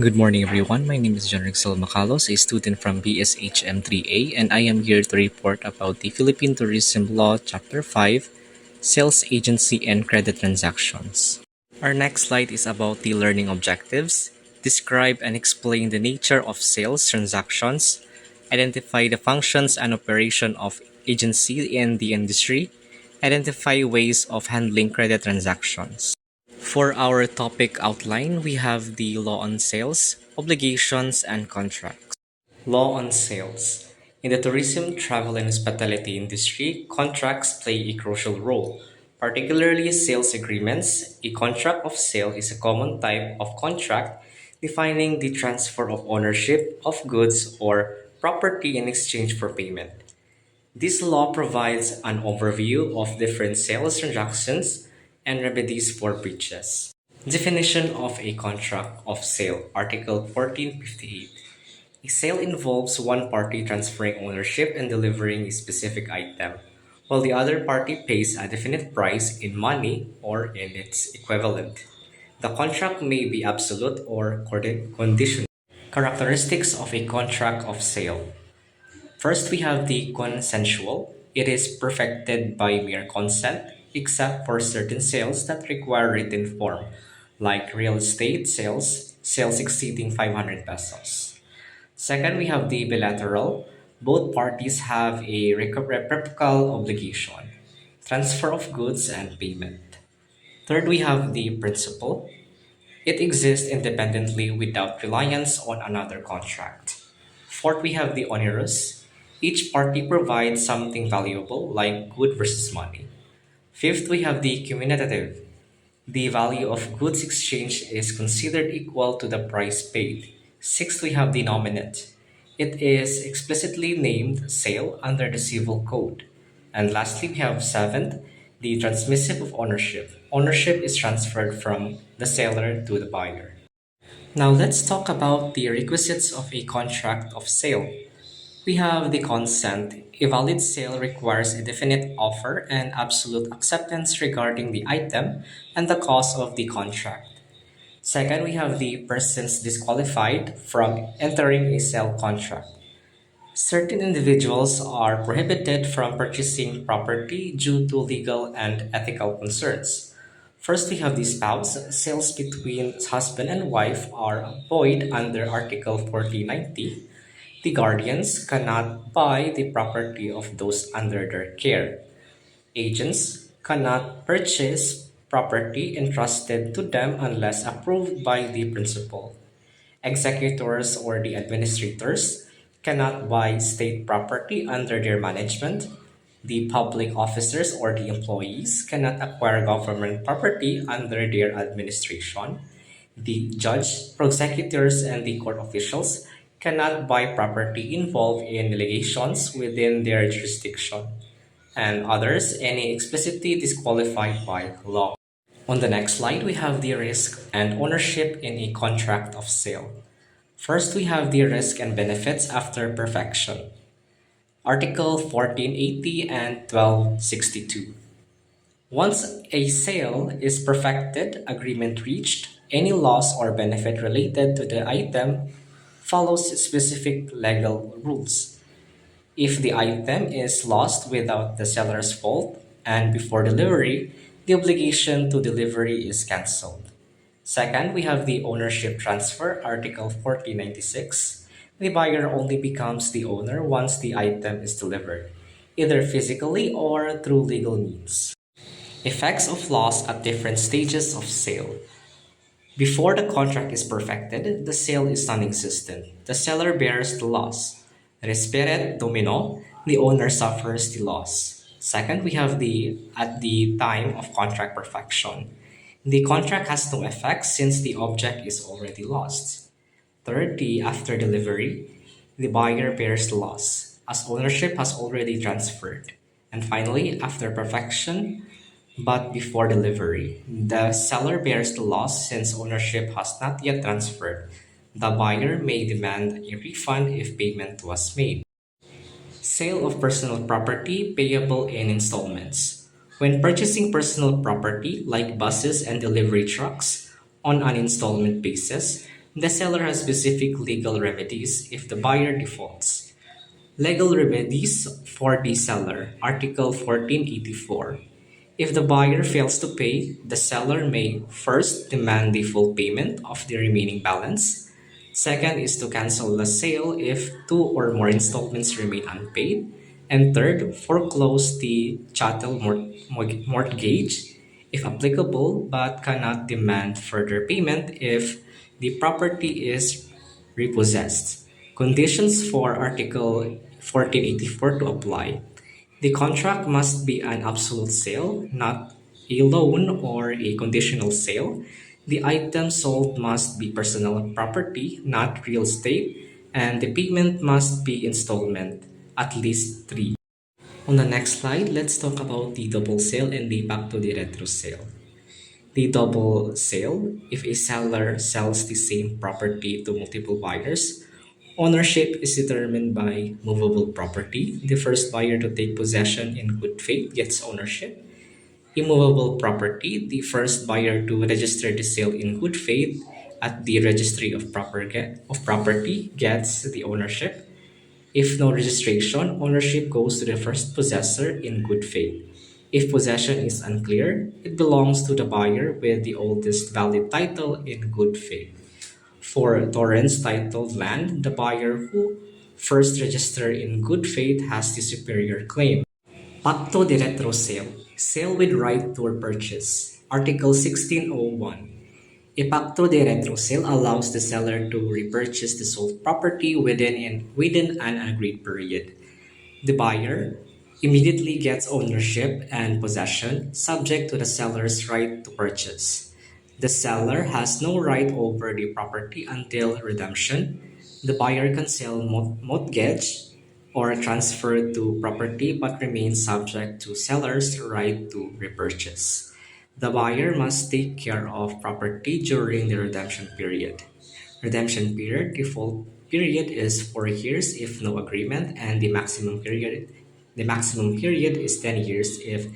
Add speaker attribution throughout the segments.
Speaker 1: Good morning, everyone. My name is John Rickzel Macalos, a student from BSHM 3A, and I am here to report about the Philippine Tourism Law, Chapter 5, Sales Agency and Credit Transactions. Our next slide is about the learning objectives. Describe and explain the nature of sales transactions, identify the functions and operation of agency in the industry, identify ways of handling credit transactions. For our topic outline, we have the law on sales, obligations, and contracts. Law on sales. In the tourism, travel, and hospitality industry, contracts play a crucial role, particularly sales agreements. A contract of sale is a common type of contract defining the transfer of ownership of goods or property in exchange for payment. This law provides an overview of different sales transactions and remedies for breaches. Definition of a contract of sale, Article 1458. A sale involves one party transferring ownership and delivering a specific item, while the other party pays a definite price in money or in its equivalent. The contract may be absolute or conditional. Characteristics of a contract of sale. First, we have the consensual. It is perfected by mere consent, except for certain sales that require written form, like real estate sales, sales exceeding 500 pesos. Second, we have the bilateral. Both parties have a reciprocal obligation, transfer of goods and payment. Third, we have the principal. It exists independently without reliance on another contract. Fourth, we have the onerous. Each party provides something valuable, like good versus money. Fifth, we have the cumulative. The value of goods exchanged is considered equal to the price paid. Sixth, we have the nominate. It is explicitly named sale under the Civil Code. And lastly, we have seventh, the transmissive of ownership. Ownership is transferred from the seller to the buyer. Now let's talk about the requisites of a contract of sale. We have the consent. A valid sale requires a definite offer and absolute acceptance regarding the item and the cost of the contract. Second, we have the persons disqualified from entering a sale contract. Certain individuals are prohibited from purchasing property due to legal and ethical concerns. First, we have the spouse. Sales between husband and wife are void under Article 4090. The guardians cannot buy the property of those under their care. Agents cannot purchase property entrusted to them unless approved by the principal. Executors or the administrators cannot buy state property under their management. The public officers or the employees cannot acquire government property under their administration. The judge, prosecutors, and the court officials cannot buy property involved in litigations within their jurisdiction, and others any explicitly disqualified by law. On the next slide, we have the risk and ownership in a contract of sale. First, we have the risk and benefits after perfection. Article 1480 and 1262. Once a sale is perfected, agreement reached, any loss or benefit related to the item follows specific legal rules. If the item is lost without the seller's fault and before delivery, the obligation to delivery is cancelled. Second, we have the ownership transfer, Article 1496. The buyer only becomes the owner once the item is delivered, either physically or through legal means. Effects of loss at different stages of sale. Before the contract is perfected, the sale is non-existent. The seller bears the loss. Resperet domino, the owner suffers the loss. Second, we have the at the time of contract perfection. The contract has no effect since the object is already lost. Third, the after delivery, the buyer bears the loss, as ownership has already transferred. And finally, after perfection, but before delivery, the seller bears the loss since ownership has not yet transferred. The buyer may demand a refund if payment was made. Sale of personal property payable in installments. When purchasing personal property like buses and delivery trucks on an installment basis, The seller has specific legal remedies if the buyer defaults. Legal remedies for the seller, Article 1484. If the buyer fails to pay, the seller may first demand the full payment of the remaining balance. Second is to cancel the sale if two or more installments remain unpaid. And third, foreclose the chattel mortgage if applicable, but cannot demand further payment if the property is repossessed. Conditions for Article 1484 to apply. The contract must be an absolute sale, not a loan or a conditional sale. The item sold must be personal property, not real estate, and the payment must be installment, at least three. On the next slide, let's talk about the double sale and the back to the retro sale. The double sale, if a seller sells the same property to multiple buyers, ownership is determined by movable property. The first buyer to take possession in good faith gets ownership. Immovable property, the first buyer to register the sale in good faith at the registry of property gets the ownership. If no registration, ownership goes to the first possessor in good faith. If possession is unclear, it belongs to the buyer with the oldest valid title in good faith. For Torrens titled land, the buyer who first registered in good faith has the superior claim. Pacto de retro sale, sale with right to repurchase. Article 1601. A pacto de retro sale allows the seller to repurchase the sold property within an agreed period. The buyer immediately gets ownership and possession, subject to the seller's right to purchase. The seller has no right over the property until redemption. The buyer can sell mortgage or transfer to property but remains subject to seller's right to repurchase. The buyer must take care of property during the redemption period. Redemption period, default period is 4 years if no agreement, and the maximum period is 10 years if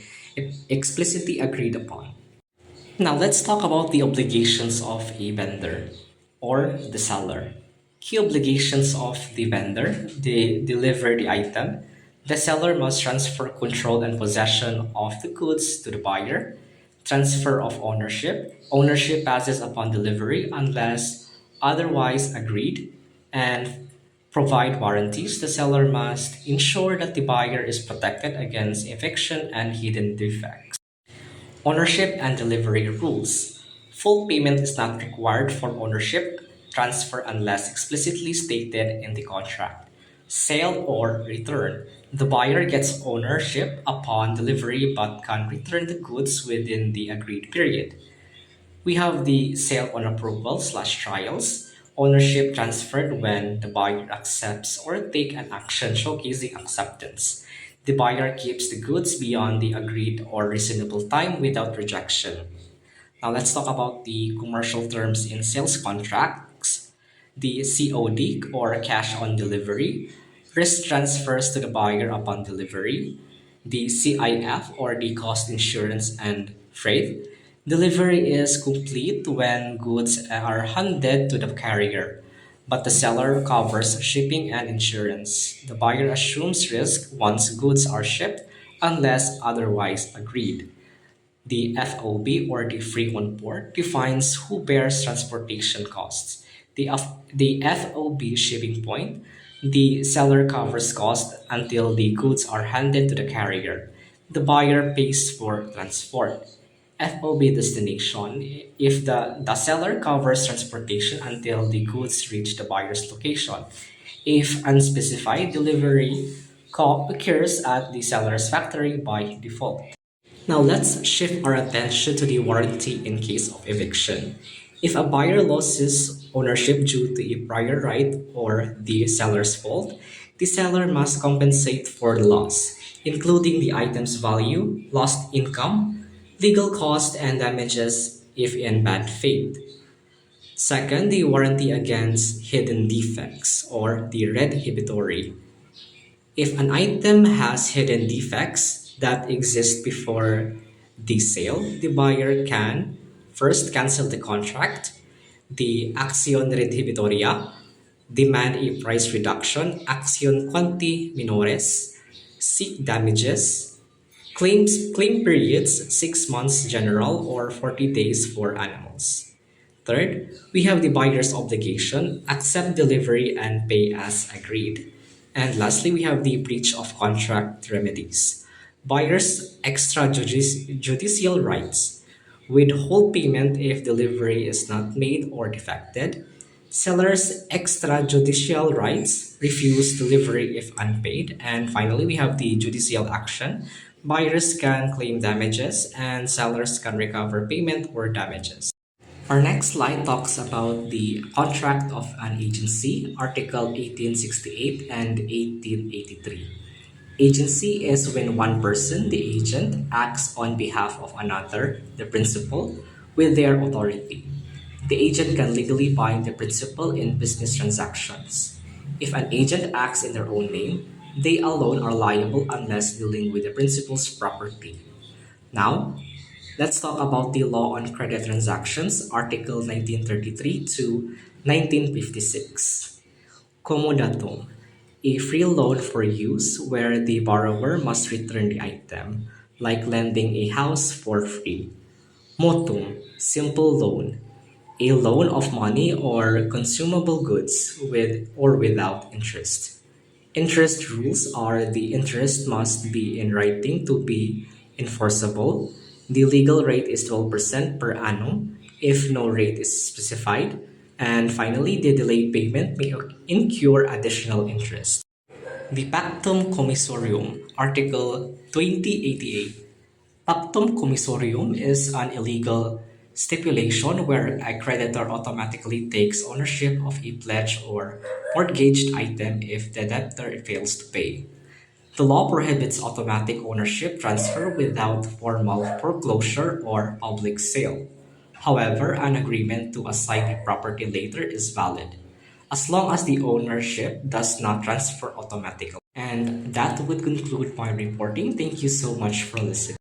Speaker 1: explicitly agreed upon. Now let's talk about the obligations of a vendor or the seller. Key obligations of the vendor: they deliver the item. The seller must transfer control and possession of the goods to the buyer. Transfer of ownership. Ownership passes upon delivery unless otherwise agreed. And provide warranties. The seller must ensure that the buyer is protected against eviction and hidden defects. Ownership and delivery rules. Full payment is not required for ownership transfer unless explicitly stated in the contract. Sale or return. The buyer gets ownership upon delivery but can return the goods within the agreed period. We have the sale on approval slash trials. Ownership transferred when the buyer accepts or take an action showcasing acceptance. The buyer keeps the goods beyond the agreed or reasonable time without rejection. Now let's talk about the commercial terms in sales contracts. The COD or cash on delivery, risk transfers to the buyer upon delivery. The CIF or the cost insurance and freight. Delivery is complete when goods are handed to the carrier, but the seller covers shipping and insurance. The buyer assumes risk once goods are shipped unless otherwise agreed. The FOB or the free on board defines who bears transportation costs. The FOB shipping point, the seller covers costs until the goods are handed to the carrier. The buyer pays for transport. FOB destination, if the seller covers transportation until the goods reach the buyer's location. If unspecified, delivery occurs at the seller's factory by default. Now let's shift our attention to the warranty in case of eviction. If a buyer loses ownership due to a prior right or the seller's fault, the seller must compensate for the loss, including the item's value, lost income, legal costs, and damages if in bad faith. Second, the warranty against hidden defects or the red inhibitory. If an item has hidden defects that exist before the sale, the buyer can first cancel the contract, The acción redhibitoria, demand a price reduction, acción quanti minores, seek damages, claim periods 6 months general or 40 days for animals. Third, we have the buyer's obligation, accept delivery and pay as agreed. And lastly, we have the breach of contract remedies. Buyer's extrajudicial rights, withhold payment if delivery is not made or defected. Seller's extrajudicial rights, refuse delivery if unpaid. And finally, we have the judicial action. Buyers can claim damages and sellers can recover payment or damages. Our next slide talks about the contract of an agency, Article 1868 and 1883. Agency is when one person, the agent, acts on behalf of another, the principal, with their authority. The agent can legally bind the principal in business transactions. If an agent acts in their own name, they alone are liable unless dealing with the principal's property. Now, let's talk about the Law on Credit Transactions, Article 1933 to 1956. Comodatum, a free loan for use where the borrower must return the item, like lending a house for free. Motum, simple loan, a loan of money or consumable goods with or without interest. Interest rules are the interest must be in writing to be enforceable. The legal rate is 12% per annum if no rate is specified. And finally, the delayed payment may incur additional interest. The Pactum Commissorium, Article 2088. Pactum Commissorium is an illegal stipulation where a creditor automatically takes ownership of a pledged or mortgaged item if the debtor fails to pay. The law prohibits automatic ownership transfer without formal foreclosure or public sale. However, an agreement to assign a property later is valid, as long as the ownership does not transfer automatically. And that would conclude my reporting. Thank you so much for listening.